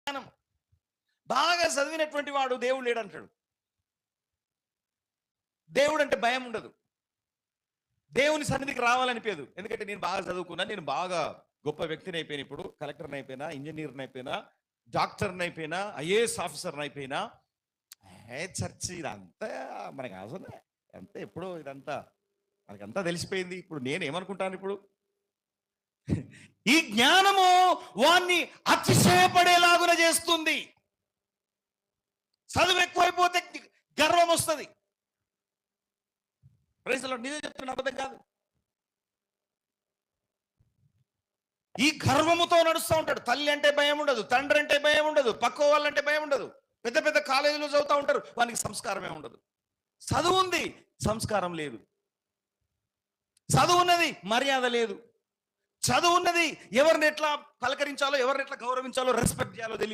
జ్ఞానం. బాగా చదివినటువంటి వాడు దేవుడు లేడంటాడు. దేవుడు అంటే భయం ఉండదు. దేవుని సన్నిధికి రావాలనిపించదు. ఎందుకంటే నేను బాగా చదువుకున్నా, నేను బాగా గొప్ప వ్యక్తిని అయిపోయినా, ఇప్పుడు కలెక్టర్ని అయిపోయినా, ఇంజనీర్ని అయిపోయినా, డాక్టర్ని అయిపోయినా, ఐఏఎస్ ఆఫీసర్ని అయిపోయినా, చర్చి ఇదంతా మనకు అవసరం. అంతా ఎప్పుడో ఇదంతా మనకంతా తెలిసిపోయింది. ఇప్పుడు నేను ఏమనుకుంటాను? ఇప్పుడు ఈ జ్ఞానము వాణ్ణి అతిశయపడేలాగున చేస్తుంది. చదువు ఎక్కువైపోతే గర్వం వస్తుంది. ప్రైజ్లో నిజం చెప్తున్న అబద్ధం కాదు. ఈ గర్వముతో నడుస్తూ ఉంటాడు. తల్లి అంటే భయం ఉండదు, తండ్రి అంటే భయం ఉండదు, పక్క వాళ్ళంటే భయం ఉండదు. పెద్ద పెద్ద కాలేజీలో చదువుతూ ఉంటారు, వానికి సంస్కారమే ఉండదు. చదువు ఉంది, సంస్కారం లేదు. చదువు ఉన్నది, మర్యాద లేదు. చదువు ఉన్నది, ఎవరిని ఎట్లా పలకరించాలో, ఎవరిని ఎట్లా గౌరవించాలో, రెస్పెక్ట్ చేయాలో తెలియదు.